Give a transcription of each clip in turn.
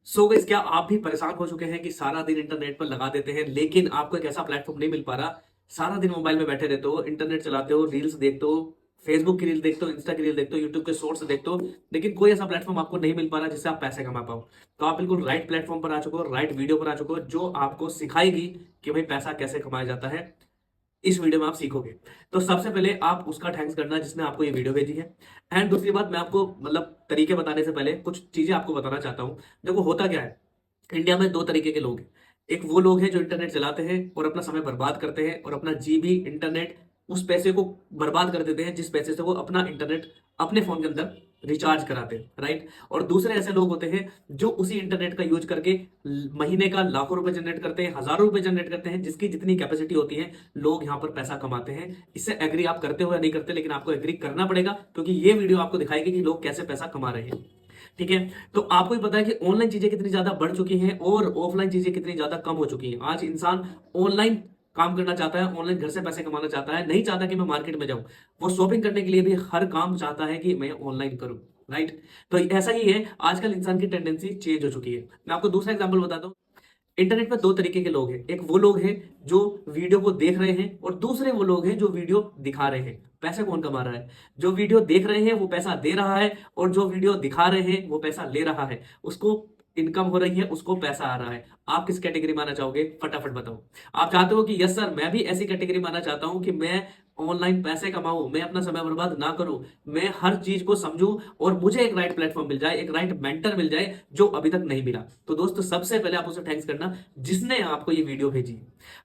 So guys, क्या आप भी परेशान हो चुके हैं कि सारा दिन इंटरनेट पर लगा देते हैं लेकिन आपको एक ऐसा प्लेटफॉर्म नहीं मिल पा रहा। सारा दिन मोबाइल में बैठे रहते हो, इंटरनेट चलाते हो, रील्स देखते हो, फेसबुक की रील देखते हो, इंस्टा की रील देखते हो, यूट्यूब के शॉर्ट्स देखते हो, लेकिन कोई ऐसा प्लेटफॉर्म आपको नहीं मिल पा रहा जिससे आप पैसे कमा पाओ। तो आप बिल्कुल राइट प्लेटफॉर्म पर आ चुके हो, राइट वीडियो पर आ चुके हो, जो आपको सिखाएगी कि भाई पैसा कैसे कमाया जाता है। इस वीडियो में आप सीखोगे। तो सबसे पहले आप उसका थैंक्स करना जिसने आपको ये वीडियो भेजी है। एंड दूसरी बात, मैं आपको मतलब तरीके बताने से पहले कुछ चीजें आपको बताना चाहता हूँ। देखो होता क्या है, इंडिया में दो तरीके के लोग हैं। एक वो लोग हैं जो इंटरनेट चलाते हैं और अपना समय बर्बाद करते हैं और अपना जीबी इंटरनेट उस पैसे को बर्बाद कर देते हैं जिस पैसे से वो अपना इंटरनेट अपने फोन के अंदर रिचार्ज कराते हैं, राइट। और दूसरे ऐसे लोग होते हैं जो उसी इंटरनेट का यूज करके महीने का लाखों रुपए जनरेट करते हैं, हजारों रुपए जनरेट करते हैं, जिसकी जितनी कैपेसिटी होती है लोग यहाँ पर पैसा कमाते हैं। इससे एग्री आप करते हो या नहीं करते, लेकिन आपको एग्री करना पड़ेगा क्योंकि ये वीडियो आपको दिखाएगी कि लोग कैसे पैसा कमा रहे हैं। ठीक है। तो आपको ही पता है कि ऑनलाइन चीजें कितनी ज्यादा बढ़ चुकी हैं और ऑफलाइन चीजें कितनी ज्यादा कम हो चुकी हैं। आज इंसान ऑनलाइन काम करना चाहता है, ऑनलाइन घर से पैसे कमाना चाहता है, नहीं चाहता कि मैं मार्केट में जाऊं। वो शॉपिंग करने के लिए भी हर काम चाहता है कि मैं ऑनलाइन करूं, राइट। तो ऐसा ही है, आजकल इंसान की टेंडेंसी चेंज हो चुकी है। मैं आपको दूसरा एग्जांपल बताता हूं। इंटरनेट में दो तरीके के लोग हैं। एक वो लोग हैं जो वीडियो को देख रहे हैं और दूसरे वो लोग हैं जो वीडियो दिखा रहे हैं। पैसे कौन कमा रहा है? जो वीडियो देख रहे हैं वो पैसा दे रहा है और जो वीडियो दिखा रहे हैं वो पैसा ले रहा है। उसको इनकम हो रही है, उसको पैसा आ रहा है। आप किस कैटेगरी में आना चाहोगे? फटाफट बताओ। आप चाहते हो कि यस सर, मैं भी ऐसी कैटेगरी में आना चाहता हूं कि मैं ऑनलाइन पैसे कमाऊं, मैं अपना समय बर्बाद ना करूं, मैं हर चीज को समझूं और मुझे एक राइट प्लेटफॉर्म मिल जाए, एक राइट मेंटर मिल जाए जो अभी तक नहीं मिला। तो दोस्तों, सबसे पहले आप उसे थैंक्स करना जिसने आपको ये वीडियो भेजी।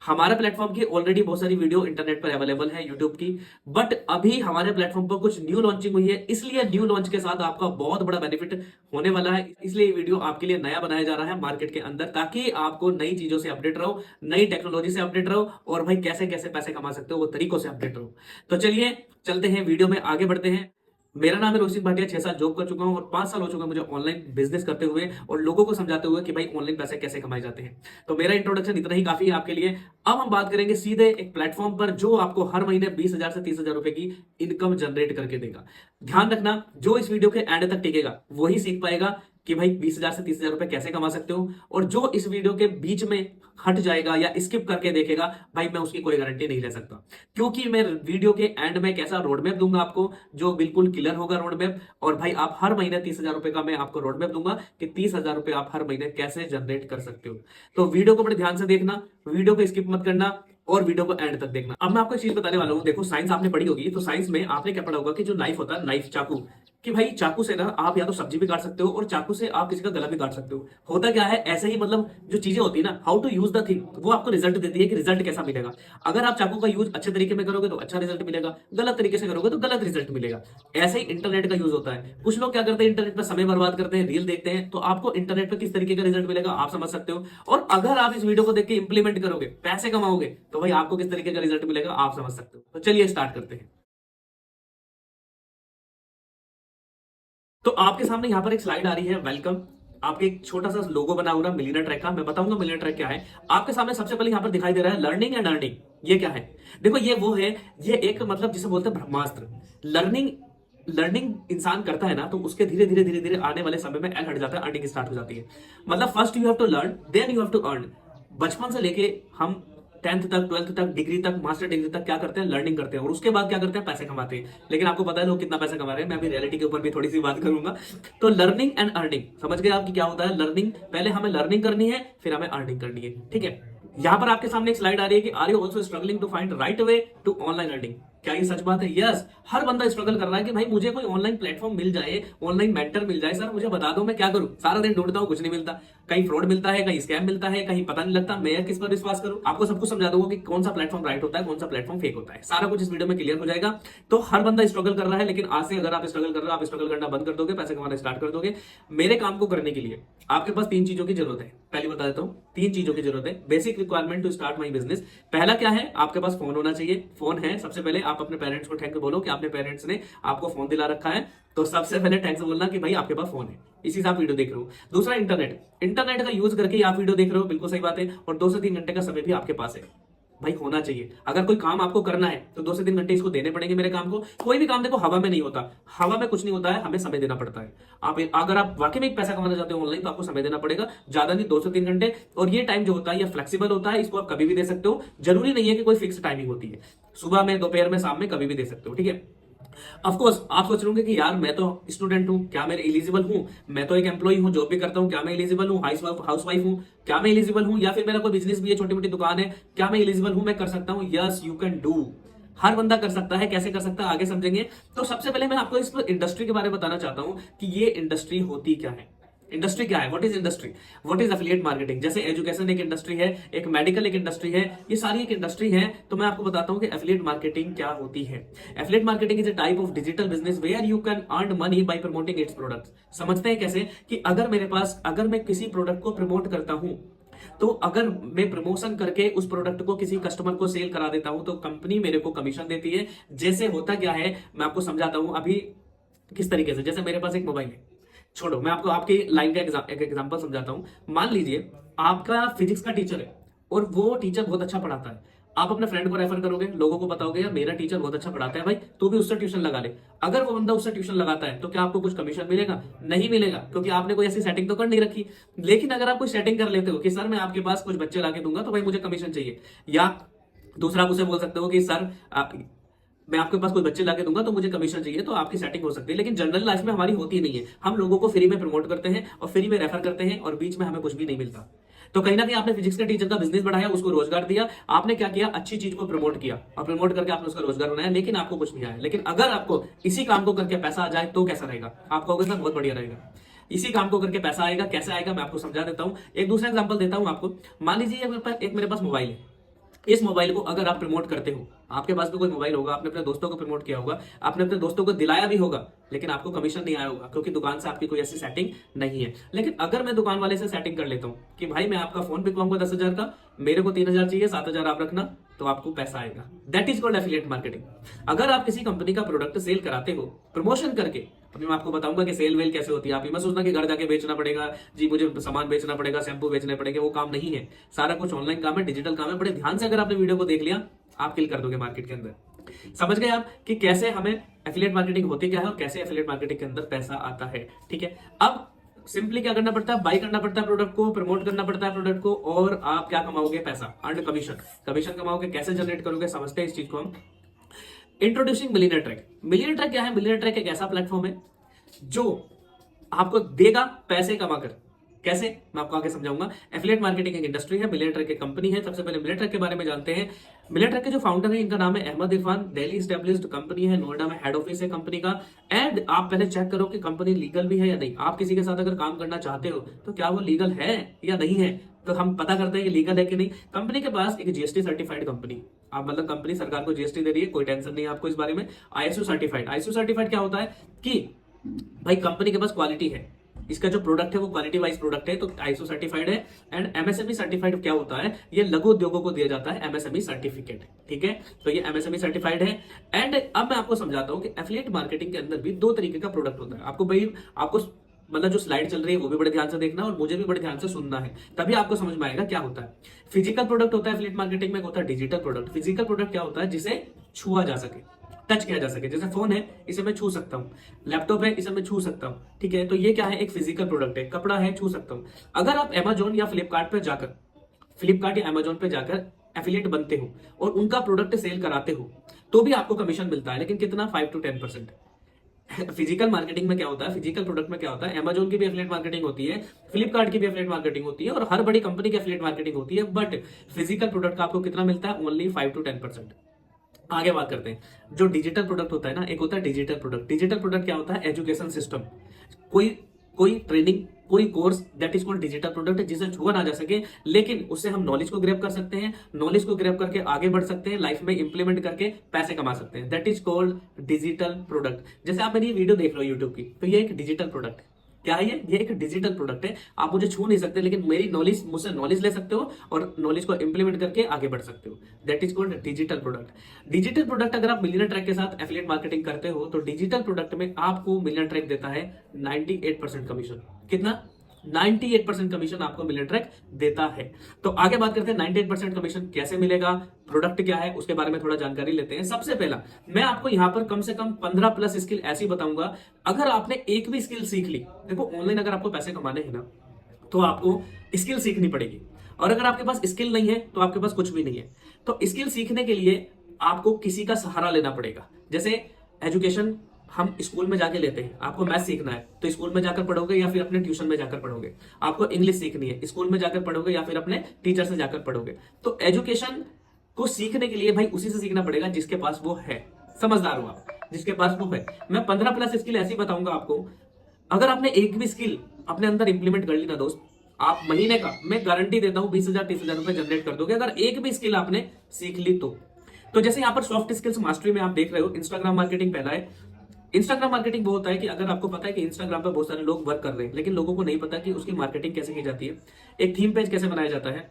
हमारे प्लेटफॉर्म की ऑलरेडी बहुत सारी वीडियो इंटरनेट पर अवेलेबल है, यूट्यूब की। बट अभी हमारे प्लेटफॉर्म पर कुछ न्यू लॉन्चिंग हुई है, इसलिए न्यू लॉन्च के साथ आपका बहुत बड़ा बेनिफिट होने वाला है। इसलिए ये वीडियो आपके लिए नया बनाया जा रहा है मार्केट के अंदर, ताकि आपको नई चीजों से अपडेट रहो, नई टेक्नोलॉजी से अपडेट रहो और भाई कैसे कैसे पैसे कमा सकते हो वो तरीकों से अपडेट रहो। तो चलिए चलते हैं, वीडियो में आगे बढ़ते हैं। मेरा नाम है रोशित भाटिया, 6 साल जॉब कर चुका हूं और 5 साल हो चुके हैं मुझे ऑनलाइन बिजनेस करते हुए और लोगों को समझाते हुए कि भाई ऑनलाइन पैसे कैसे कमाए जाते हैं। तो मेरा इंट्रोडक्शन इतना ही काफी है आपके लिए। अब हम बात करेंगे सीधे एक प्लेटफॉर्म पर जो आपको हर महीने 20,000 से 30,000 रुपए की इनकम जनरेट करके देगा। ध्यान रखना, जो इस वीडियो के एंड तक टिकेगा वही सीख पाएगा कि भाई 20,000 से 30,000 रुपए कैसे कमा सकते हो। और जो इस वीडियो के बीच में हट जाएगा या स्किप करके देखेगा, भाई मैं उसकी कोई गारंटी नहीं ले सकता, क्योंकि मैं वीडियो के एंड में कैसा रोड मैप दूंगा आपको जो बिल्कुल क्लियर होगा रोड मैप। और भाई आप हर महीने 30,000 रुपए का मैं आपको रोड मैप दूंगा कि 30,000 रुपए आप हर महीने कैसे जनरेट कर सकते हो। तो वीडियो को बड़े ध्यान से देखना, वीडियो को स्किप मत करना और वीडियो को एंड तक देखना। अब मैं आपको एक चीज बताने वाला हूं। देखो, साइंस आपने पढ़ी होगी, तो साइंस में आपने क्या पढ़ा होगा कि जो नाइफ होता है, नाइफ चाकू, कि भाई चाकू से ना आप या तो सब्जी भी काट सकते हो और चाकू से आप किसी का गला भी काट सकते हो। होता क्या है, ऐसे ही मतलब जो चीजें होती है ना, how to use the thing, वो आपको रिजल्ट देती है कि रिजल्ट कैसा मिलेगा। अगर आप चाकू का यूज अच्छे तरीके में करोगे तो अच्छा रिजल्ट मिलेगा, गलत तरीके से करोगे तो गलत रिजल्ट मिलेगा। ऐसे ही इंटरनेट का यूज होता है। कुछ लोग क्या करते हैं, इंटरनेट पर समय बर्बाद करते हैं, रील देखते हैं, तो आपको इंटरनेट पर किस तरीके का रिजल्ट मिलेगा आप समझ सकते हो। और अगर आप इस वीडियो को देख के इंप्लीमेंट करोगे, पैसे कमाओगे, तो भाई आपको किस तरीके का रिजल्ट मिलेगा आप समझ सकते हो। तो चलिए स्टार्ट करते हैं। तो आपके सामने यहाँ पर एक स्लाइड आ रही है, वेलकम। आपके एक छोटा सा लोगो बना हुआ मिलियनर ट्रैक का, मैं बताऊंगा मिलियनर ट्रैक क्या है। आपके सामने सबसे पहले यहाँ पर दिखाई दे रहा है लर्निंग एंड अर्निंग। ये क्या है? देखो, ये वो है, ये एक मतलब जिसे बोलते हैं ब्रह्मास्त्र। लर्निंग लर्निंग इंसान करता है ना, तो उसके धीरे धीरे धीरे धीरे आने वाले समय में एल हट जाता है, अर्निंग स्टार्ट हो जाती है। मतलब first you have to learn, then you have to earn. बचपन से लेके हम 10th तक, 12th तक, डिग्री तक, मास्टर डिग्री तक क्या करते हैं, लर्निंग करते हैं और उसके बाद क्या करते हैं, पैसे कमाते हैं। लेकिन आपको पता है लोग कितना पैसा कमा रहे हैं। मैं अभी रियलिटी के ऊपर भी थोड़ी सी बात करूंगा। तो लर्निंग एंड अर्निंग समझ गए आपकी क्या होता है। लर्निंग, पहले हमें लर्निंग करनी है, फिर हमें अर्निंग करनी है, ठीक है। यहां पर आपके सामने एक स्लाइड आ रही है कि are you also struggling to find right way to online earning. क्या ये सच बात है? यस, हर बंदा स्ट्रगल कर रहा है कि भाई मुझे कोई ऑनलाइन प्लेटफॉर्म मिल जाए, ऑनलाइन मेंटर मिल जाए, सर मुझे बता दो मैं क्या करूं। सारा दिन ढूंढता हूं, कुछ नहीं मिलता। कहीं फ्रॉड मिलता है, कहीं स्कैम मिलता है, कहीं पता नहीं लगता मैं किस पर विश्वास करूं। आपको सब कुछ समझा दूंगा कि कौन सा प्लेटफॉर्म राइट होता है, कौन सा प्लेटफॉर्म फेक होता है। सारा कुछ इस वीडियो में क्लियर हो जाएगा। तो हर बंदा स्ट्रगल कर रहा है, लेकिन आज से अगर आप स्ट्रगल कर रहे हो, आप स्ट्रगल करना बंद कर दोगे, पैसे कमाना स्टार्ट कर दोगे। मेरे काम को करने के लिए आपके पास 3 चीजों की जरूरत है। पहले बता देता हूं, 3 चीजों की जरूरत है, basic requirement to start my business. पहला क्या है, आपके पास फोन होना चाहिए। फोन है, सबसे पहले आप अपने पेरेंट्स को थैंक यू बोलो कि आपने पेरेंट्स ने आपको फोन दिला रखा है। तो सबसे पहले थैंक्स बोलना कि भाई आपके पास फोन है, इसी से आप वीडियो देख रहे हो। दूसरा, इंटरनेट। इंटरनेट का यूज करके ही आप वीडियो देख रहे हो, बिल्कुल सही बात है। और 2 से 3 घंटे का समय भी आपके पास है। भाई होना चाहिए। अगर कोई काम आपको करना है तो 2 से 3 घंटे इसको देने पड़ेंगे मेरे काम को। कोई भी काम देखो हवा में नहीं होता, हवा में कुछ नहीं होता है, हमें समय देना पड़ता है। आप अगर आप वाकई में एक पैसा कमाना चाहते हो ऑनलाइन तो आपको समय देना पड़ेगा, ज्यादा नहीं 2 से 3 घंटे। और ये टाइम जो होता है ये फ्लेक्सिबल होता है, इसको आप कभी भी दे सकते हो, जरूरी नहीं है कि कोई फिक्स टाइमिंग होती है, सुबह में, दोपहर में, शाम में, कभी भी दे सकते हो, ठीक है। ऑफ कोर्स आप सोच रहे होंगे कि यार मैं तो स्टूडेंट हूं, क्या मैं एलिजिबल हूं, मैं तो एक एम्प्लॉय हूं, जॉब भी करता हूं, क्या मैं एलिजिबल हूं, हाउस वाइफ हूं, क्या मैं एलिजिबल हूं, या फिर मेरा कोई बिजनेस भी है, छोटी मोटी दुकान है, क्या मैं एलिजिबल हूं, मैं कर सकता हूं? Yes you can do. हर बंदा कर सकता है। कैसे कर सकता है आगे समझेंगे। तो सबसे पहले मैं आपको इस इंडस्ट्री के बारे में बताना चाहता हूं कि ये इंडस्ट्री होती क्या है। इंडस्ट्री क्या है, what is industry, what is affiliate marketing. जैसे एजुकेशन एक इंडस्ट्री है, एक मेडिकल एक इंडस्ट्री है, ये सारी एक इंडस्ट्री है। तो मैं आपको बताता हूं कि एफिलिएट मार्केटिंग क्या होती है। Affiliate marketing is a type of digital business where you can earn money by promoting its products. समझते हैं कैसे कि अगर मैं किसी प्रोडक्ट को प्रमोट करता हूं, तो अगर मैं प्रमोशन करके उस प्रोडक्ट को किसी कस्टमर को सेल करा देता हूं तो कंपनी मेरे को कमीशन देती है। जैसे होता क्या है मैं आपको समझाता हूं अभी किस तरीके से। जैसे मेरे पास एक मोबाइल है, छोड़ो मैं आपको आपकी लाइन का एक एग्जांपल समझाता हूं। मान लीजिए आपका फिजिक्स का टीचर है और वो टीचर बहुत अच्छा पढ़ाता है। आप अपने फ्रेंड को रेफर करोगे, लोगों को बताओगे यार मेरा टीचर बहुत अच्छा पढ़ाता है भाई, तू भी उससे ट्यूशन लगा ले। अगर वो बंदा उससे ट्यूशन लगाता है तो क्या आपको कुछ कमीशन मिलेगा? नहीं मिलेगा, क्योंकि आपने कोई ऐसी सेटिंग तो कर नहीं रखी। लेकिन अगर आप कोई सेटिंग कर लेते हो कि सर मैं आपके पास कुछ बच्चे लाके दूंगा तो भाई मुझे कमीशन चाहिए, या दूसरा आप उसे बोल सकते हो कि सर मैं आपके पास कोई बच्चे लाके दूंगा तो मुझे कमीशन चाहिए, तो आपकी सेटिंग हो सकती है। लेकिन जनरल लाइफ में हमारी होती नहीं है। हम लोगों को फ्री में प्रमोट करते हैं और फ्री में रेफर करते हैं और बीच में हमें कुछ भी नहीं मिलता। तो कहीं ना कहीं आपने फिजिक्स के टीचर का बिजनेस बढ़ाया, उसको रोजगार दिया, आपने क्या किया, अच्छी चीज को प्रमोट किया और प्रमोट करके आपने उसका रोजगार बनाया, लेकिन आपको कुछ नहीं आया। लेकिन अगर आपको इसी काम को करके पैसा आ जाए तो कैसा रहेगा? आप कहोगे सर बहुत बढ़िया रहेगा। इसी काम को करके पैसा आएगा, कैसे आएगा मैं आपको समझा देता हूं। एक दूसरा एग्जांपल देता हूं आपको। मान लीजिए एक मेरे पास मोबाइल है। इस मोबाइल को अगर आप प्रमोट करते हो, आपके पास भी कोई मोबाइल होगा, आपने अपने दोस्तों को प्रमोट किया होगा, आपने अपने दोस्तों को दिलाया भी होगा, लेकिन आपको कमीशन नहीं आया होगा क्योंकि दुकान से आपकी कोई ऐसी सेटिंग नहीं है। लेकिन अगर मैं दुकान वाले से सेटिंग कर लेता हूं कि भाई मैं आपका फोन बिकवाऊंगा 10,000 का, मेरे को 3,000 चाहिए, 7,000 आप रखना, तो आपको पैसा आएगा। That is called affiliate marketing. अगर आप किसी कंपनी का प्रोडक्ट सेल कराते हो प्रमोशन करके, अभी मैं आपको बताऊंगा कि सेल वेल कैसे होती है। आप ये मत सोचना कि घर जाके बेचना पड़ेगा, जी मुझे सामान बेचना पड़ेगा, शैम्पू बेचने पड़ेंगे, वो काम नहीं है। सारा कुछ ऑनलाइन काम है, डिजिटल काम है। बड़े ध्यान से अगर आपने वीडियो को देख लिया आप किल कर दोगे मार्केट के अंदर। समझ गए आप कि कैसे हमें एफिलिएट मार्केटिंग होती क्या है और कैसे एफिलिएट मार्केटिंग के अंदर पैसा आता है, ठीक है। अब सिंपली क्या करना पड़ता है, बाई करना पड़ता है प्रोडक्ट को, प्रमोट करना पड़ता है प्रोडक्ट को, और आप क्या कमाओगे? पैसा, अर्न कमीशन। कमीशन कमाओगे, कैसे जनरेट करोगे, समझते हैं इस चीज को हम। Introducing millionaire track. Millionaire track क्या है? मिलियनर ट्रैक एक ऐसा प्लेटफॉर्म है जो आपको देगा पैसे कमाकर। कैसे, मैं आपको आगे समझाऊंगा। एफिलिएट मार्केटिंग एक इंडस्ट्री है, मिलियनर ट्रैक एक कंपनी है। सबसे पहले मिलियनर ट्रैक के बारे में जानते हैं। मिलियनर ट्रैक के जो फाउंडर है इनका नाम है अहमद इरफान। दिल्ली स्टैब्लिश्ड कंपनी है, नोएडा में हेड ऑफिस है कंपनी का। एंड आप पहले चेक करो कि कंपनी लीगल भी है या नहीं। आप किसी के साथ अगर काम करना चाहते हो तो क्या वो लीगल है या नहीं है, तो हम पता करते हैं कि लीगल है कि नहीं। कंपनी के पास एक जीएसटी सर्टिफाइड कंपनी, आप मतलब कंपनी सरकार को जीएसटी दे रही है, कोई टेंशन नहीं है आपको इस बारे में। ISO certified. आईएसओ सर्टिफाइड क्या होता है कि भाई कंपनी के पास क्वालिटी है, इसका जो प्रोडक्ट है वो क्वालिटी वाइज प्रोडक्ट है, तो आईएसओ सर्टिफाइड है। एंड एमएसएमई सर्टिफाइड क्या होता है, ये लघु उद्योगों को दिया जाता है एमएसएमई सर्टिफिकेट, ठीक है। तो ये एमएसएमई सर्टिफाइड है। एंड अब मैं आपको समझाता हूं कि एफिलिएट मार्केटिंग के अंदर भी दो तरीके का प्रोडक्ट होता है। आपको भाई आपको मतलब जो स्लाइड चल रही है वो भी बड़े ध्यान से देखना और मुझे भी बड़े ध्यान से सुनना है, तभी आपको समझ में आएगा क्या होता है। फिजिकल प्रोडक्ट होता है एफिलिएट मार्केटिंग में, होता है डिजिटल प्रोडक्ट। फिजिकल प्रोडक्ट क्या होता है? जिसे छुआ जा सके, टच किया जा सके। जैसे फोन है, इसे मैं छू सकता हूँ, लैपटॉप है, इसे मैं छू सकता हूँ, ठीक है। तो ये क्या है? एक फिजिकल प्रोडक्ट है। कपड़ा है, छू सकता हूँ। अगर आप अमेजोन या फ्लिपकार्ट पे जाकर, फ्लिपकार्ट या अमेजोन पे जाकर एफिलिएट बनते हो और उनका प्रोडक्ट सेल कराते हो तो भी आपको कमीशन मिलता है, लेकिन कितना? 5 to 10%। फिजिकल मार्केटिंग में क्या होता है, फिजिकल प्रोडक्ट में क्या होता है, अमेजोन की भी एफिलिएट मार्केटिंग होती है, फ्लिपकार्ट की भी एफिलिएट मार्केटिंग होती है और हर बड़ी कंपनी की एफिलिएट मार्केटिंग होती है। बट फिजिकल प्रोडक्ट का आपको कितना मिलता है? Only 5 to 10%। आगे बात करते हैं जो डिजिटल प्रोडक्ट होता है ना, एक होता है डिजिटल प्रोडक्ट। डिजिटल प्रोडक्ट क्या होता है? एजुकेशन सिस्टम, कोई कोई ट्रेनिंग, कोई course, that is called digital product, जिसे छुआ ना जा सके, लेकिन उससे हम नॉलेज को ग्रैब कर सकते हैं, नॉलेज को ग्रैब करके आगे बढ़ सकते हैं, लाइफ में इंप्लीमेंट करके पैसे कमा सकते हैं। That is called digital product. जैसे आप मेरी वीडियो देख रहे हो यूट्यूब की, तो ये एक डिजिटल प्रोडक्ट क्या है? ये एक डिजिटल प्रोडक्ट है। आप मुझे छू नहीं सकते, लेकिन मेरी नॉलेज, मुझसे नॉलेज ले सकते हो और नॉलेज को इंप्लीमेंट करके आगे बढ़ सकते हो। That is called digital product. Digital product अगर आप मिलियनर ट्रैक के साथ एफिलिएट मार्केटिंग करते हो तो डिजिटल प्रोडक्ट में आपको मिलियनर ट्रैक देता है 98% कमीशन। कितना? 98% कमीशन आपको मिलिट्रैक देता है। तो आगे बात करते हैं 98% कमीशन कैसे मिलेगा, प्रोडक्ट क्या है, उसके बारे में थोड़ा जानकारी लेते हैं। सबसे पहला मैं आपको यहां पर कम से कम 15 प्लस स्किल ऐसी बताऊंगा, अगर आपने एक भी स्किल सीख ली, देखो ऑनलाइन अगर आपको पैसे कमाने हैं ना तो आपको स्किल सीखनी पड़ेगी, और अगर आपके पास स्किल नहीं है तो आपके पास कुछ भी नहीं है। तो स्किल सीखने के लिए आपको किसी का सहारा लेना पड़ेगा। जैसे एजुकेशन हम स्कूल में जाके लेते हैं, आपको मैथ सीखना है तो स्कूल में जाकर पढ़ोगे या फिर अपने ट्यूशन में जाकर पढ़ोगे। आपको इंग्लिश सीखनी है, स्कूल में जाकर पढ़ोगे या फिर अपने टीचर से जाकर पढ़ोगे। तो एजुकेशन को सीखने के लिए भाई उसी से सीखना पड़ेगा जिसके पास वो है। समझदार हो आप, जिसके पास वो है। मैं 15 प्लस स्किल ऐसी बताऊंगा आपको, अगर आपने एक भी स्किल अपने अंदर इंप्लीमेंट कर ली ना दोस्त, आप महीने का मैं गारंटी देता हूं 20,000 30,000 रुपए जनरेट कर दोगे, अगर एक भी स्किल आपने सीख ली तो जैसे यहां पर सॉफ्ट स्किल्स मास्टरी में आप देख रहे हो, इंस्टाग्राम मार्केटिंग पहला है। इंस्टाग्राम मार्केटिंग वो होता है कि अगर आपको पता है कि इंस्टाग्राम पर बहुत सारे लोग वर्क कर रहे हैं, लेकिन लोगों को नहीं पता कि उसकी मार्केटिंग कैसे की जाती है, एक थीम पेज कैसे बनाया जाता है,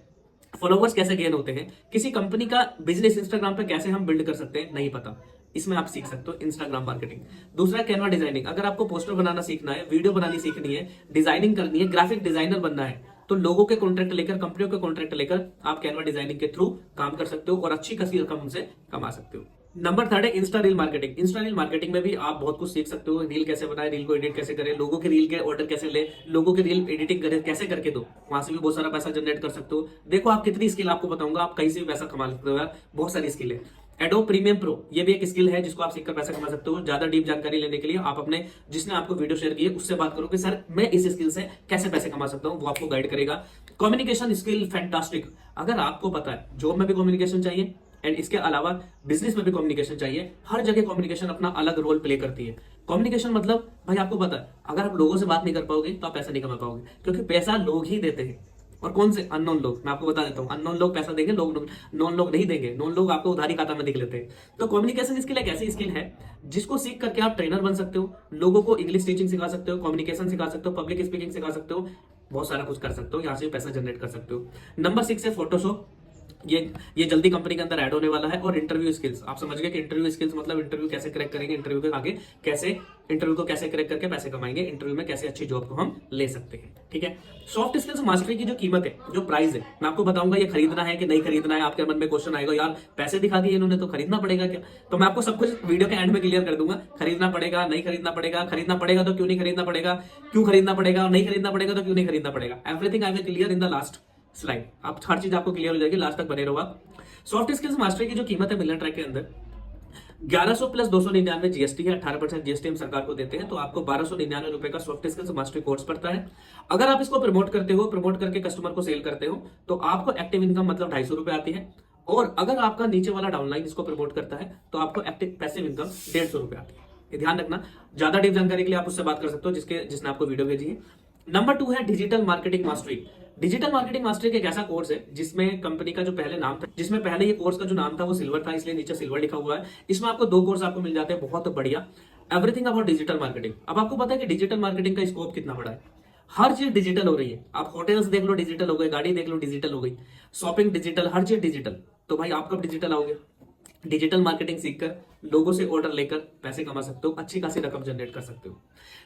फॉलोवर्स कैसे गेन होते हैं, किसी कंपनी का बिजनेस इंस्टाग्राम पे कैसे हम बिल्ड कर सकते हैं, नहीं पता। इसमें आप सीख सकते हो इंस्टाग्राम मार्केटिंग। दूसरा कैनवा डिजाइनिंग, अगर आपको पोस्टर बनाना सीखना है, वीडियो बनानी सीखनी है, डिजाइनिंग करनी है, ग्राफिक डिजाइनर बनना है, तो लोगों के कॉन्ट्रैक्ट लेकर, कंपनियों के कॉन्ट्रैक्ट लेकर आप कैनवा डिजाइनिंग के थ्रू काम कर सकते हो और अच्छी खासी रकम उनसे कमा सकते हो। नंबर थर्ड है Insta reel marketing. Insta reel marketing में भी आप बहुत कुछ सीख सकते हो। रील कैसे बनाए, रील को एडिट कैसे करें, लोगों के रील के ऑर्डर कैसे ले, लोगों के रील एडिटिंग करें कैसे करके दो, वहां से भी बहुत सारा पैसा जनरेट कर सकते हो। देखो आप कितनी स्किल आपको बताऊंगा, आप कहीं से भी पैसा कमा सकते हो यार, बहुत सारी स्किल है। एडोब प्रीमियम प्रो ये भी एक स्किल है जिसको आप सीखकर पैसा कमा सकते हो। ज्यादा डीप जानकारी लेने के लिए आप अपने जिसने आपको वीडियो शेयर की है उससे बात करो कि सर मैं इस स्किल से कैसे पैसे कमा सकता हूं, वो आपको गाइड करेगा। कम्युनिकेशन स्किल फैंटास्टिक, अगर आपको पता है जॉब में भी कम्युनिकेशन चाहिए एंड इसके अलावा बिजनेस में भी कम्युनिकेशन चाहिए, हर जगह कम्युनिकेशन अपना अलग रोल प्ले करती है। कम्युनिकेशन मतलब भाई आपको पता है अगर आप लोगों से बात नहीं कर पाओगे तो आप पैसा नहीं कमा पाओगे, क्योंकि पैसा लोग ही देते हैं। और कौन से? अननोन लोग। मैं आपको बता देता हूँ, अननोन लोग पैसा देंगे, लोग नॉन लोग नहीं देंगे। नॉन लोग आपको उधारी खाता में दिख लेते हैं। तो कम्युनिकेशन स्किल एक ऐसी स्किल है जिसको सीख करके आप ट्रेनर बन सकते हो, लोगों को इंग्लिश टीचिंग सिखा सकते हो, कम्युनिकेशन सिखा सकते हो, पब्लिक स्पीकिंग सिखा सकते हो, बहुत सारा कुछ कर सकते हो, यहाँ से पैसा जनरेट कर सकते हो। नंबर 6 है फोटोशॉप। ये जल्दी कंपनी के अंदर ऐड होने वाला है। और इंटरव्यू स्किल्स, आप समझ गए कि इंटरव्यू स्किल्स मतलब इंटरव्यू कैसे क्रैक करेंगे, इंटरव्यू के आगे कैसे इंटरव्यू को कैसे क्रैक करके पैसे कमाएंगे, इंटरव्यू में कैसे अच्छी जॉब को हम ले सकते हैं। ठीक है। सॉफ्ट स्किल्स मास्टरी की जो कीमत है, जो प्राइस है, मैं आपको बताऊंगा ये खरीदना है कि नहीं खरीदना है। आपके मन में क्वेश्चन आएगा यार पैसे दिखा दिए इन्होंने तो खरीदना पड़ेगा क्या? तो मैं आपको सब कुछ वीडियो के एंड में क्लियर कर दूंगा। खरीदना पड़ेगा, नहीं खरीदना पड़ेगा, खरीदना पड़ेगा तो क्यों नहीं खरीदना पड़ेगा, क्यों खरीदना पड़ेगा, नहीं खरीदना पड़ेगा तो क्यों नहीं खरीदना पड़ेगा। Everything I will clear in the last slide. आप हर चीज आपको क्लियर हो जाएगी, लास्ट तक बने रहो आप। सॉफ्ट स्किल्स मास्टरी की जो कीमत है मिलियन ट्रैक के अंदर 1100 प्लस 299 जीएसटी है, 18% जीएसटी हम सरकार को देते हैं, तो आपको 1299 रुपए का सॉफ्ट स्किल्स मास्टरी कोर्स पड़ता है। अगर आप इसको प्रमोट करते हो, प्रमोट करके कस्टमर को सेल करते हो, तो आपको एक्टिव इनकम मतलब 250 रुपए आती है। और अगर आपका नीचे वाला डाउनलाइन इसको प्रमोट करता है तो आपको एक्टिव पैसिव इनकम 150 रुपए आती है। ये ध्यान रखना। ज्यादा डीप जानकारी के लिए आप उससे बात कर सकते हो जिसने आपको वीडियो भेजी है। नंबर 2 है digital marketing mastery. Digital marketing mastery एक ऐसा कोर्स है जिसमें कंपनी का जो पहले नाम था, जिसमें पहले ये कोर्स का जो नाम था वो सिल्वर था, इसलिए नीचे सिल्वर लिखा हुआ है। इसमें आपको 2 कोर्स आपको मिल जाते हैं, बहुत बढ़िया। Everything about digital marketing. अब आपको पता है कि डिजिटल मार्केटिंग का स्कोप कितना बड़ा है। हर चीज डिजिटल हो रही है। आप होटल्स देख लो डिजिटल हो गए, गाड़ी देख लो डिजिटल हो गई, शॉपिंग डिजिटल, हर चीज डिजिटल। तो भाई आप कब डिजिटल आओगे? डिजिटल मार्केटिंग सीखकर लोगों से ऑर्डर लेकर पैसे कमा सकते हो, अच्छी खासी रकम जनरेट कर सकते हो।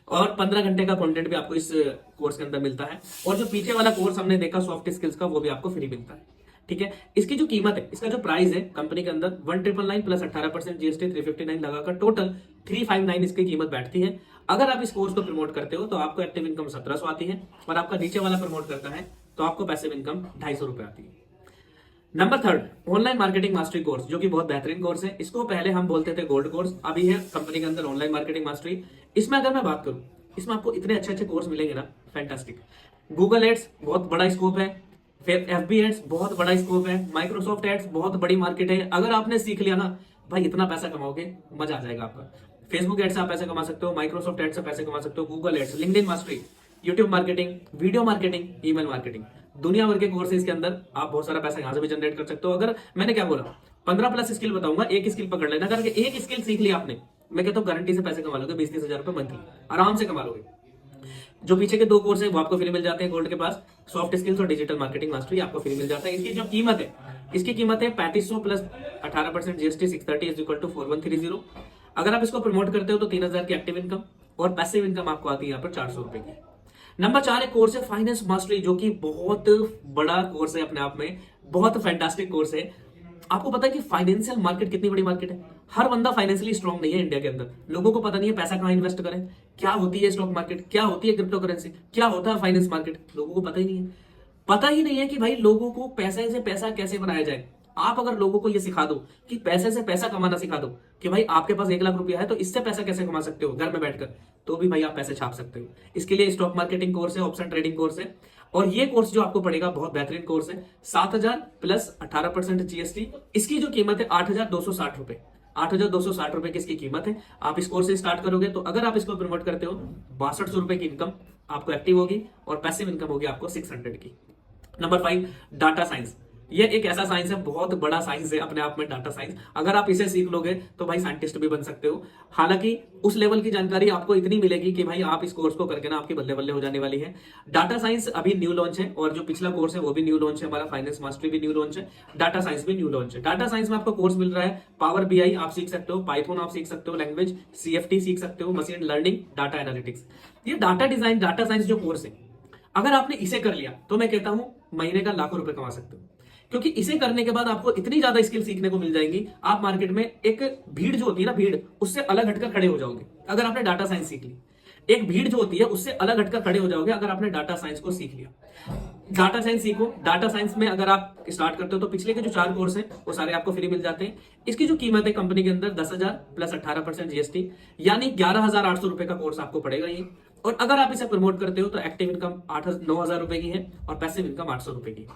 और 15 घंटे का कंटेंट भी आपको इस कोर्स के अंदर मिलता है। और जो पीछे वाला कोर्स हमने देखा सॉफ्ट स्किल्स का, वो भी आपको फ्री मिलता है। ठीक है। इसकी जो कीमत है, इसका जो प्राइस है कंपनी के अंदर 1999 प्लस 18% जीएसटी 359 लगाकर टोटल 359 इसकी कीमत बैठती है। अगर आप इस कोर्स को प्रमोट करते हो तो आपको एक्टिव इनकम 1700 आती है, और आपका नीचे वाला प्रमोट करता है तो आपको पैसिव इनकम 250 रुपए आती है। Number 3 online marketing mastery course, जो कि बहुत बेहतरीन कोर्स है। इसको पहले हम बोलते थे गोल्ड कोर्स, अभी है कंपनी के अंदर ऑनलाइन मार्केटिंग मास्टरी। इसमें अगर मैं बात करूं, इसमें आपको इतने अच्छे अच्छे कोर्स मिलेंगे ना, फैंटास्टिक। गूगल एड्स बहुत बड़ा स्कोप है, फिर एफबी एड्स बहुत बड़ा स्कोप है, माइक्रोसॉफ्ट एड्स बहुत बड़ी मार्केट है। अगर आपने सीख लिया ना भाई, इतना पैसा कमाओगे, मजा आ जाएगा आपका। फेसबुक एड्स से आप पैसे कमा सकते हो, माइक्रोसॉफ्ट एड्स से पैसे कमा सकते हो, Google ads, LinkedIn mastery, YouTube marketing, video marketing, email marketing, दुनिया भर के कोर्स इसके अंदर। आप बहुत सारा पैसा यहां से भी जनरेट कर सकते हो। अगर मैंने क्या बोला 15 प्लस स्किल बताऊंगा, एक स्किल पकड़ लेना, करके एक स्किल सीख लिया आपने, मैं कहता हूं गारंटी से पैसे कमा लोगे, 20-30 हजार रुपए मंथली आराम से कमा लोगे। जो पीछे के 2 कोर्स है वो आपको फ्री मिल जाते हैं गोल्ड के पास, सॉफ्ट स्किल्स और डिजिटल मार्केटिंग मास्टरी आपको फ्री मिल जाता है। इसकी जो कीमत है, इसकी कीमत है 3500 plus 18% GST 630 is equal to 4130। अगर आप इसको प्रमोट करते हो तो 3000 की एक्टिव इनकम और पैसिव इनकम आपको आती है यहाँ पर 400 रुपए की। नंबर 4 एक कोर्स है फाइनेंस मास्टरी, जो कि बहुत बड़ा कोर्स है अपने आप में, बहुत फैंटास्टिक कोर्स है। आपको पता है कि फाइनेंशियल मार्केट कितनी बड़ी मार्केट है? हर बंदा फाइनेंशियली स्ट्रांग नहीं है इंडिया के अंदर। लोगों को पता नहीं है पैसा कहाँ इन्वेस्ट करें, क्या होती है स्टॉक मार्केट, क्या होती है क्रिप्टो करेंसी, क्या होता है फाइनेंस मार्केट, लोगों को पता ही नहीं है। पता ही नहीं है कि भाई लोगों को पैसे से पैसा कैसे बनाया जाए। आप अगर लोगों को ये सिखा दो कि पैसे से पैसा कमाना सिखा दो, कि भाई आपके पास 1 लाख रुपया है तो इससे पैसा कैसे कमा सकते हो घर में बैठकर, तो भी भाई आप पैसे छाप सकते हो। इसके लिए स्टॉक मार्केटिंग कोर्स है, ऑप्शन ट्रेडिंग कोर्स है, और ये कोर्स जो आपको पड़ेगा बहुत बेहतरीन कोर्स है। 7,000 प्लस 18% जीएसटी। इसकी जो कीमत है 8,260 रुपए, 8,260 रुपए की इसकी कीमत है। आप इस कोर्स से स्टार्ट करोगे तो अगर आप इसको प्रमोट करते हो 6200 रुपए की इनकम आपको एक्टिव होगी, और पैसिव इनकम होगी आपको 600 की। Number 5 data science. ये एक ऐसा साइंस है, बहुत बड़ा साइंस है अपने आप में डाटा साइंस। अगर आप इसे सीख लोगे तो भाई साइंटिस्ट भी बन सकते हो। हालांकि उस लेवल की जानकारी आपको इतनी मिलेगी कि भाई आप इस कोर्स को करके ना आपकी बल्ले बल्ले हो जाने वाली है। डाटा साइंस अभी न्यू लॉन्च है, और जो पिछला कोर्स है वो भी न्यू लॉन्च है, हमारा फाइनेंस मास्टरी भी न्यू लॉन्च है, डाटा साइंस भी न्यू लॉन्च है। डाटा साइंस में आपको कोर्स मिल रहा है, पावर बीआई आप सीख सकते हो, पाइथन आप सीख सकते हो, लैंग्वेज सीएफटी सीख सकते हो, मशीन लर्निंग, डाटा एनालिटिक्स। ये डाटा डिजाइन, डाटा साइंस जो कोर्स है, अगर आपने इसे कर लिया तो मैं कहता हूं महीने का लाखों रुपए कमा सकते हो। क्योंकि इसे करने के बाद आपको इतनी ज्यादा स्किल सीखने को मिल जाएंगी, आप मार्केट में एक भीड़ जो होती है ना, भीड़, उससे अलग हटकर खड़े हो जाओगे अगर आपने डाटा साइंस सीख ली। एक भीड़ जो होती है उससे अलग हटकर खड़े हो जाओगे अगर आपने डाटा साइंस को सीख लिया। डाटा साइंस सीखो। डाटा साइंस में अगर आप स्टार्ट करते हो तो पिछले के जो 4 कोर्स हैं वो सारे आपको फ्री मिल जाते हैं। इसकी जो कीमत है कंपनी के अंदर 10,000 प्लस 18% जीएसटी, यानी 11,800 रुपए का कोर्स आपको पड़ेगा ये। और अगर आप इसे प्रमोट करते हो तो एक्टिव इनकम 9,000 रुपए की है, और पैसिव इनकम 800 रुपए की।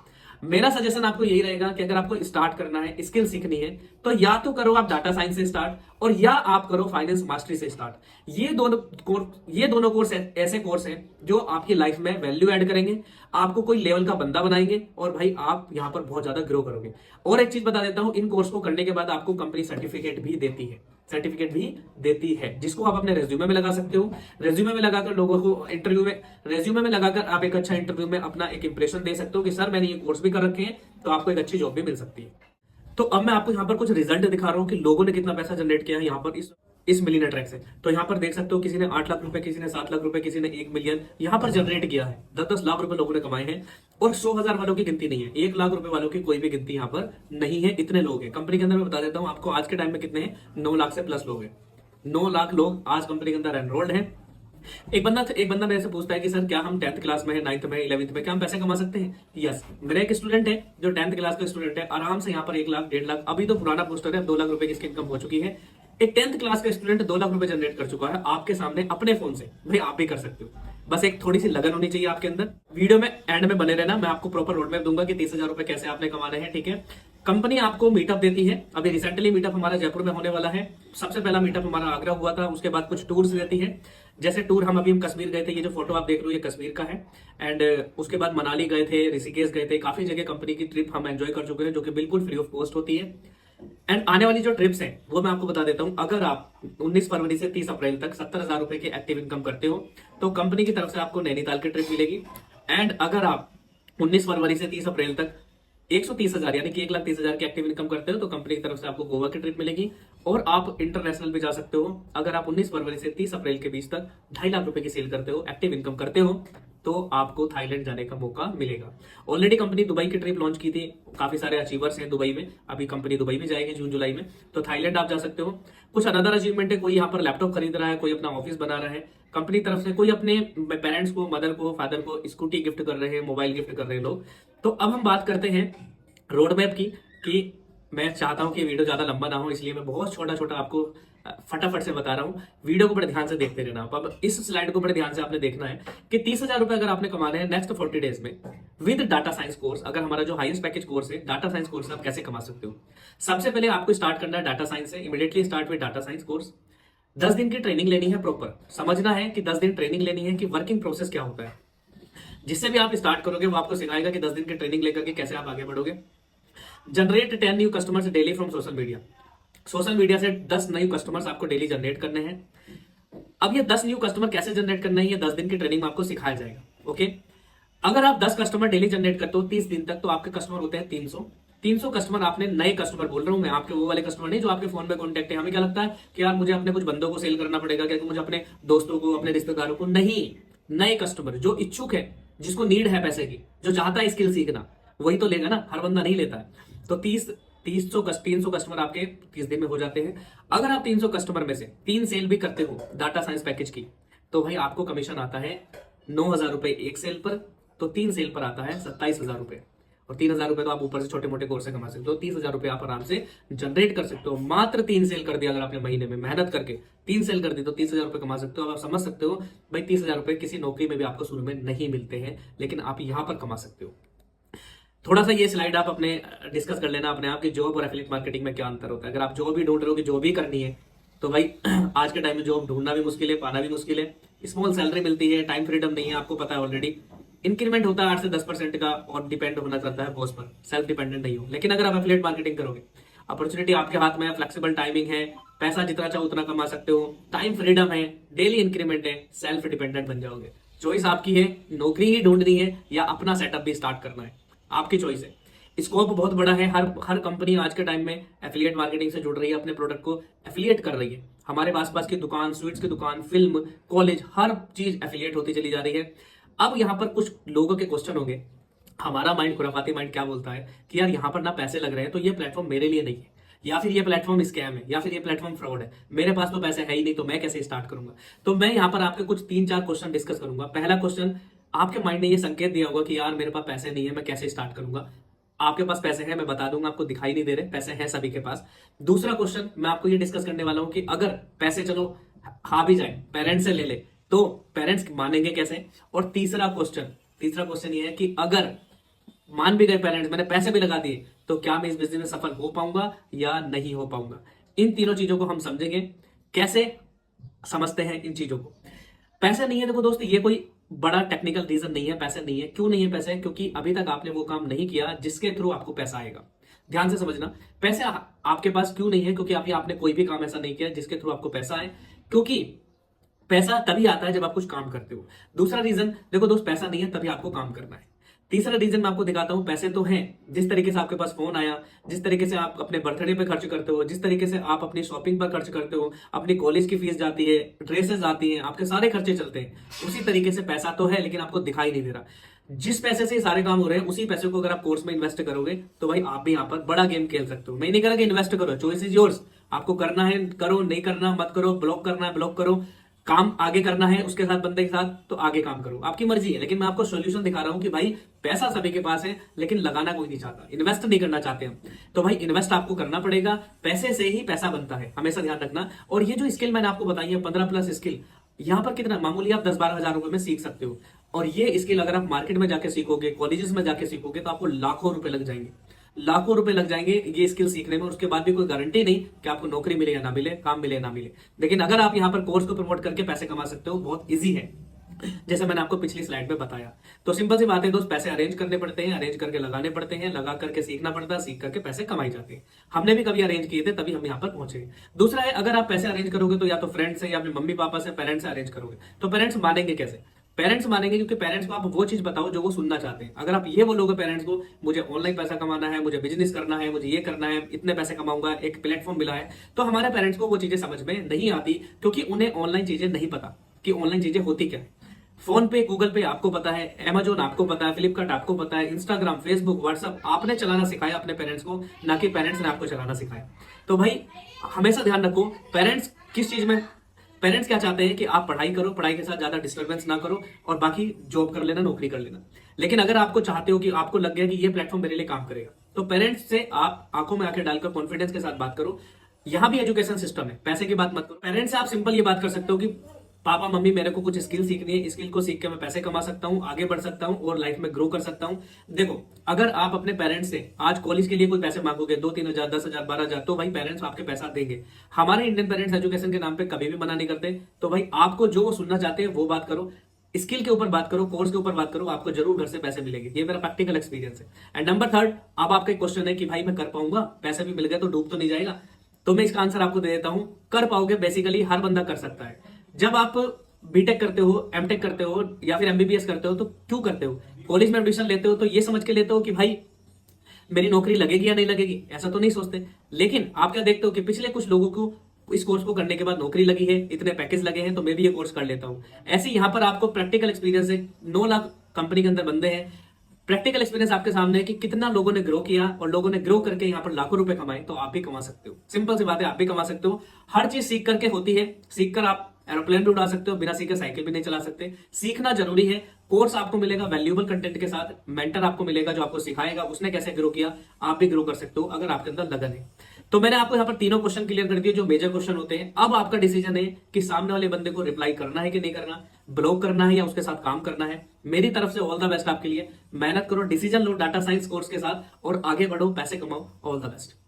मेरा सजेशन आपको यही रहेगा कि अगर आपको स्टार्ट करना है, स्किल सीखनी है, तो या तो करो आप डाटा साइंस से स्टार्ट, और या आप करो फाइनेंस मास्टरी से स्टार्ट। ये दोनों कोर्स ऐसे कोर्स हैं जो आपकी लाइफ में वैल्यू ऐड करेंगे, आपको कोई लेवल का बंदा बनाएंगे, और भाई आप यहां पर बहुत ज्यादा ग्रो करोगे। और एक चीज बता देता हूं, इन कोर्स को करने के बाद आपको कंपनी सर्टिफिकेट भी देती है, जिसको आप अपने रेज्यूमे में लगा सकते हो। रेज्यूमे में लगाकर लोगों को इंटरव्यू में, रेज्यूमे में लगाकर आप एक अच्छा इंटरव्यू में अपना एक इंप्रेशन दे सकते हो कि सर मैंने ये कोर्स भी कर रखे हैं, तो आपको एक अच्छी जॉब भी मिल सकती है। तो अब मैं आपको यहाँ पर कुछ रिजल्ट दिखा रहा हूँ कि लोगों ने कितना पैसा जनरेट किया है यहाँ पर इस मिलियनर ट्रैक से। तो यहाँ पर देख सकते हो किसी ने 8 लाख रुपए, किसी ने 7 लाख रुपए, किसी ने 1 मिलियन यहाँ पर जनरेट किया है। 10-10 लाख रुपए लोगों ने कमाए हैं, और 100,000 वालों की गिनती नहीं है, 1 लाख रुपए वालों की कोई भी गिनती यहाँ पर नहीं है। इतने लोग हैं कंपनी के अंदर। मैं बता देता हूँ आपको आज के टाइम में कितने हैं, 9 लाख से प्लस लोग हैं। 9 लाख लोग आज कंपनी के अंदर एनरोल्ड हैं। एक बंदा मेरे से पूछता है कि सर क्या हम 10th क्लास में है, 9th में, 11th में क्या हम पैसे कमा सकते हैं? यस, मेरा एक स्टूडेंट है जो 10th क्लास का स्टूडेंट है, आराम से यहाँ पर 1 लाख, 1.5 लाख, अभी तो पुराना पोस्टर है, 2 लाख रुपए की इसकी इनकम हो चुकी है। एक 10th क्लास का स्टूडेंट 2 लाख रुपए जनरेट कर चुका है आपके सामने अपने फोन से। भाई आप भी कर सकते हो, बस एक थोड़ी सी लगन होनी चाहिए आपके अंदर। वीडियो में एंड में बने रहना, मैं आपको प्रॉपर रोड मैप दूंगा कि 30,000 रुपए कैसे आपने कमाने हैं, ठीक है। कंपनी आपको मीटअप देती है, अभी रिसेंटली मीटअप हमारा जयपुर में होने वाला है। सबसे पहला मीटअप हमारा आगरा हुआ था, उसके बाद कुछ टूर्स देती है। जैसे टूर हम कश्मीर गए थे, ये जो फोटो आप देख रहे हो ये कश्मीर का है। एंड उसके बाद मनाली गए थे, ऋषिकेश गए थे, काफी जगह कंपनी की ट्रिप हम एंजॉय कर चुके हैं, जो कि बिल्कुल फ्री ऑफ कॉस्ट होती है। एंड आने वाली जो ट्रिप्स हैं वो मैं आपको बता देता हूं। अगर आप 19 फरवरी से 30 अप्रैल तक 70,000 रुपए की एक्टिव इनकम करते हो तो कंपनी की तरफ से आपको नैनीताल की ट्रिप मिलेगी। एंड अगर आप 19 फरवरी से 30 अप्रैल तक 130,000 यानी कि 1,30,000 की एक्टिव इनकम करते हो तो कंपनी की तरफ से आपको गोवा की ट्रिप मिलेगी। और आप इंटरनेशनल भी जा सकते हो अगर आप 19 फरवरी से 30 अप्रैल के बीच तक 2.5 लाख रुपए की सेल करते हो, एक्टिव इनकम करते हो, तो आपको थाईलैंड जाने का मौका मिलेगा। ऑलरेडी कंपनी दुबई की ट्रिप लॉन्च की थी, काफी सारे अचीवर्स हैं दुबई में, अभी कंपनी दुबई भी जाएगी जून जुलाई में, तो थाईलैंड आप जा सकते हो। कुछ अनदर अचीवमेंट है, कोई यहाँ पर लैपटॉप खरीद रहा है, कोई अपना ऑफिस बना रहा है कंपनी तरफ से, कोई अपने पेरेंट्स को, मदर को, फादर को स्कूटी गिफ्ट कर रहे हैं, मोबाइल गिफ्ट कर रहे हैं लोग। तो अब हम बात करते हैं रोड मैप की, कि मैं चाहता हूं कि वीडियो ज्यादा लंबा ना हो, इसलिए मैं बहुत छोटा छोटा आपको फटाफट से बता रहा हूं। वीडियो को बड़े ध्यान से देखते रहना। अब इस स्लाइड को बड़े ध्यान से आपने देखना है कि 30,000 रुपए अगर आपने कमाने हैं नेक्स्ट 40 डेज में विद डाटा साइंस कोर्स, अगर हमारा जो हाईएस्ट पैकेज कोर्स है डाटा साइंस कोर्स, आप कैसे कमा सकते हो। सबसे पहले आपको स्टार्ट करना है डाटा साइंस से, immediately start with data science course. 10 दिन की ट्रेनिंग लेनी है, प्रॉपर समझना है कि 10 दिन ट्रेनिंग लेनी है कि वर्किंग प्रोसेस क्या होता है। जिससे भी आप स्टार्ट करोगे वो आपको सिखाएगा कि 10 दिन की ट्रेनिंग लेकर के कैसे आप आगे बढ़ोगे। Generate 10 new customers daily from social media. Social media से 10 न्यू कस्टमर्स आपको डेली जनरेट करने हैं। अब ये 10 न्यू कस्टमर कैसे जनरेट करना है, ये 10 दिन की ट्रेनिंग में आपको सिखाया जाएगा। ओके, अगर आप 10 कस्टमर डेली जनरेट करते हो 30 दिन तक, तो आपके कस्टमर होते हैं 300 कस्टमर। आपने नए कस्टमर बोल रहा हूं मैं, आपके वो वाले कस्टमर नहीं जो आपके फोन में कॉन्टेक्ट है। हमें क्या लगता है कि यार मुझे अपने कुछ बंदों को सेल करना पड़ेगा, क्या मुझे अपने दोस्तों को, अपने रिश्तेदारों को, नहीं, नए कस्टमर जो इच्छुक है, जिसको नीड है पैसे की, जो चाहता है स्किल सीखना, वही तो लेगा ना, हर बंदा नहीं लेता है। तो 300 कस्टमर आपके 30 दिन में हो जाते हैं। अगर आप 300 कस्टमर में से 3 सेल भी करते हो डाटा साइंस पैकेज की, तो भाई आपको कमीशन आता है 9,000 रुपए एक सेल पर, तो 3 सेल पर आता है 27,000 रुपए। और 3,000 रुपए तो आप ऊपर से छोटे मोटे कोर्स से कमा सकते हो। 30,000 रुपए आप आराम से जनरेट कर सकते हो। मात्र 3 सेल कर दिया अगर आपने महीने में मेहनत करके 3 सेल कर दी तो 30,000 रुपए कमा सकते हो। अब आप समझ सकते हो भाई 30,000 रुपए किसी नौकरी में भी आपको शुरू में नहीं मिलते हैं, लेकिन आप यहां पर कमा सकते हो। थोड़ा सा ये स्लाइड आप अपने डिस्कस कर लेना अपने आप की जॉब और एफिलिएट मार्केटिंग में क्या अंतर होता है। अगर आप जॉब भी ढूंढ रहे हो कि जॉब भी करनी है, तो भाई आज के टाइम में जॉब ढूंढना भी मुश्किल है, पाना भी मुश्किल है। स्मॉल सैलरी मिलती है, टाइम फ्रीडम नहीं है, आपको पता है ऑलरेडी। इंक्रीमेंट होता है 8 से 10% का, और डिपेंड होना करता है बॉस पर, सेल्फ डिपेंडेंट नहीं हो। लेकिन अगर आप एफिलिएट मार्केटिंग करोगे, अपॉर्चुनिटी आपके हाथ में है, फ्लेक्सिबल टाइमिंग है, पैसा जितना चाहो उतना कमा सकते हो, टाइम फ्रीडम है, डेली इंक्रीमेंट है, सेल्फ डिपेंडेंट बन जाओगे। चॉइस आपकी है, नौकरी ही ढूंढनी है या अपना सेटअप भी स्टार्ट करना है, आपकी चॉइस है। स्कोप बहुत बड़ा है, हर कंपनी आज के टाइम में एफिलिएट मार्केटिंग से जुड़ रही है, अपने प्रोडक्ट को एफिलिएट कर रही है। हमारे आसपास की दुकान, स्वीट्स की दुकान, फिल्म, कॉलेज, हर चीज एफिलिएट होती चली जा रही है। अब यहाँ पर कुछ लोगों के क्वेश्चन होंगे, हमारा माइंड, खुराफाती माइंड क्या बोलता है कि यार यहाँ पर ना पैसे लग रहे हैं, तो ये प्लेटफॉर्म मेरे लिए नहीं है, या फिर ये प्लेटफॉर्म स्कैम है, या फिर ये प्लेटफॉर्म फ्रॉड है, मेरे पास तो पैसे है ही नहीं, तो मैं कैसे स्टार्ट करूंगा। तो मैं यहाँ पर आपके कुछ 3-4 क्वेश्चन डिस्कस करूंगा। पहला क्वेश्चन, आपके माइंड ने ये संकेत दिया होगा कि यार मेरे पास पैसे नहीं है, मैं कैसे स्टार्ट करूंगा। आपके पास पैसे हैं, मैं बता दूंगा, आपको दिखाई नहीं दे रहे, पैसे हैं सभी के पास। दूसरा क्वेश्चन मैं आपको ये डिस्कस करने वाला हूं कि अगर पैसे चलो आ भी जाए, पेरेंट्स से ले ले, तो पेरेंट्स मानेंगे कैसे। और तीसरा क्वेश्चन ये है कि अगर मान भी गए पेरेंट्स, मैंने पैसे भी लगा दिए, तो क्या मैं इस बिजनेस में सफल हो पाऊंगा या नहीं हो पाऊंगा। इन तीनों चीजों को हम समझेंगे। कैसे समझते हैं इन चीजों को। पैसे नहीं है, देखो दोस्त, ये कोई बड़ा टेक्निकल रीजन नहीं है, पैसे नहीं है। क्यों नहीं है पैसे? क्योंकि अभी तक आपने वो काम नहीं किया जिसके थ्रू आपको पैसा आएगा। ध्यान से समझना, पैसे आपके पास क्यों नहीं है? क्योंकि आपने कोई भी काम ऐसा नहीं किया जिसके थ्रू आपको पैसा आए। क्योंकि पैसा तभी आता है जब आप कुछ काम करते हो। दूसरा रीजन, देखो दोस्त, पैसा नहीं है तभी आपको काम करना है। तीसरा रीजन मैं आपको दिखाता हूं, पैसे तो हैं। जिस तरीके से आपके पास फोन आया, जिस तरीके से आप अपने बर्थडे पे खर्च करते हो, जिस तरीके से आप अपनी शॉपिंग पर खर्च करते हो, अपनी कॉलेज की फीस जाती है, ड्रेसेस आती हैं, आपके सारे खर्चे चलते हैं, उसी तरीके से पैसा तो है, लेकिन आपको दिखाई नहीं दे रहा। जिस पैसे से ये सारे काम हो रहे हैं, उसी पैसे को अगर आप कोर्स में इन्वेस्ट करोगे, तो भाई आप भी यहाँ पर बड़ा गेम खेल सकते हो। मैं नहीं कह रहा कि इन्वेस्ट करो, चॉइस इज योर्स। आपको करना है करो, नहीं करना मत करो, ब्लॉक करना है ब्लॉक करो, काम आगे करना है उसके साथ, बंदे के साथ, तो आगे काम करो, आपकी मर्जी है। लेकिन मैं आपको सॉल्यूशन दिखा रहा हूं कि भाई पैसा सभी के पास है, लेकिन लगाना कोई नहीं चाहता, इन्वेस्ट नहीं करना चाहते हम। तो भाई इन्वेस्ट आपको करना पड़ेगा, पैसे से ही पैसा बनता है, हमेशा ध्यान रखना। और ये जो स्किल मैंने आपको बताई है, 15+ स्किल, यहाँ पर कितना मामूली आप 10-12 हजार रुपए में सीख सकते हो। और ये स्किल अगर आप मार्केट में जाके सीखोगे, कॉलेजेस में जाके सीखोगे, तो आपको लाखों रुपए लग जाएंगे, लाखों रुपए लग जाएंगे ये स्किल सीखने में। उसके बाद भी कोई गारंटी नहीं कि आपको नौकरी मिले या ना मिले, काम मिले या ना मिले। लेकिन अगर आप यहाँ पर कोर्स को प्रमोट करके पैसे कमा सकते हो, बहुत इजी है, जैसे मैंने आपको पिछली स्लाइड में बताया। तो सिंपल सी बात है दोस्त, पैसे अरेंज करने पड़ते हैं, अरेंज करके लगाने पड़ते हैं, लगा करके सीखना पड़ता है, सीख करके पैसे कमाई जाते हैं। हमने भी कभी अरेंज किए थे, तभी हम यहाँ पर पहुंचे। दूसरा है, अगर आप पैसे अरेंज करोगे तो या तो फ्रेंड से या अपने मम्मी पापा से, पेरेंट्स से अरेंज करोगे, तो पेरेंट्स मानेंगे कैसे? पेरेंट्स मानेंगे क्योंकि पेरेंट्स को आप वो चीज बताओ जो वो सुनना चाहते हैं। अगर आप ये बोलोगे पेरेंट्स को, मुझे ऑनलाइन पैसा कमाना है, मुझे बिजनेस करना है, मुझे ये करना है, इतने पैसे कमाऊंगा, एक प्लेटफॉर्म मिला है, तो हमारे पेरेंट्स को वो चीजें समझ में नहीं आती, क्योंकि उन्हें ऑनलाइन चीजें नहीं पता कि ऑनलाइन चीजें होती क्या है। फोन पे, गूगल पे आपको पता है, अमेजोन आपको पता है, फ्लिपकार्ट आपको पता है, इंस्टाग्राम, फेसबुक, व्हाट्सएप आपने चलाना सिखाया अपने पेरेंट्स को, ना कि पेरेंट्स ने आपको चलाना सिखाया। तो भाई हमेशा ध्यान रखो, पेरेंट्स किस चीज में, पेरेंट्स क्या चाहते हैं कि आप पढ़ाई करो, पढ़ाई के साथ ज्यादा डिस्टर्बेंस ना करो, और बाकी जॉब कर लेना, नौकरी कर लेना। लेकिन अगर आपको चाहते हो कि आपको लग गया कि ये प्लेटफॉर्म मेरे लिए काम करेगा, तो पेरेंट्स से आप आंखों में आंखें डालकर कॉन्फिडेंस के साथ बात करो। यहां भी एजुकेशन सिस्टम है, पैसे की बात मत करो। पेरेंट्स से आप सिंपल ये बात कर सकते हो कि पापा मम्मी, मेरे को कुछ स्किल सीखनी है, स्किल को सीख के मैं पैसे कमा सकता हूं, आगे बढ़ सकता हूं और लाइफ में ग्रो कर सकता हूं। देखो, अगर आप अपने पेरेंट्स से आज कॉलेज के लिए कोई पैसे मांगोगे, 2-3 हजार, 10 हजार, 12 हजार, तो भाई पेरेंट्स आपके पैसा देंगे। हमारे इंडियन पेरेंट्स एजुकेशन के नाम पे कभी भी मना नहीं करते। तो भाई आपको जो वो सुनना चाहते हैं वो बात करो, स्किल के ऊपर बात करो, कोर्स के ऊपर बात करो, आपको जरूर घर से पैसे मिलेंगे। ये मेरा प्रैक्टिकल एक्सपीरियंस है। एंड नंबर 3, अब आपका क्वेश्चन है कि भाई मैं कर पाऊंगा, पैसे भी मिल गए तो डूब तो नहीं जाएगा? तो मैं इसका आंसर आपको दे देता हूं, कर पाओगे। बेसिकली हर बंदा कर सकता है। जब आप बीटेक करते हो, एमटेक करते हो या फिर एमबीबीएस करते हो, तो क्यों करते हो? कॉलेज में एडमिशन लेते हो तो ये समझ के लेते हो कि भाई मेरी नौकरी लगेगी या नहीं लगेगी, ऐसा तो नहीं सोचते। लेकिन आप क्या देखते हो कि पिछले कुछ लोगों को इस कोर्स को करने के बाद नौकरी लगी है, इतने पैकेज लगे हैं, तो मैं भी ये कोर्स कर लेता हूं। ऐसे यहां पर आपको प्रैक्टिकल एक्सपीरियंस है। 9 लाख कंपनी के अंदर बंदे हैं, प्रैक्टिकल एक्सपीरियंस आपके सामने है कि कितना लोगों ने ग्रो किया और लोगों ने ग्रो करके यहाँ पर लाखों रुपए कमाए, तो आप भी कमा सकते हो। सिंपल सी बात है, आप भी कमा सकते हो। हर चीज सीख करके होती है। सीख कर आप एरोप्लेन भी उड़ा सकते हो, बिना सीखे साइकिल भी नहीं चला सकते। सीखना जरूरी है। कोर्स आपको मिलेगा वैल्यूएबल कंटेंट के साथ, मेंटर आपको मिलेगा जो आपको सिखाएगा, उसने कैसे ग्रो किया, आप भी ग्रो कर सकते हो अगर आपके अंदर लगन है। तो मैंने आपको यहाँ पर तीनों क्वेश्चन क्लियर कर दिए जो मेजर क्वेश्चन होते हैं। अब आपका डिसीजन है कि सामने वाले बंदे को रिप्लाई करना है कि नहीं करना, ब्लॉक करना है या उसके साथ काम करना है। मेरी तरफ से ऑल द बेस्ट आपके लिए। मेहनत करो, डिसीजन लो डाटा साइंस कोर्स के साथ और आगे बढ़ो, पैसे कमाओ। All the best.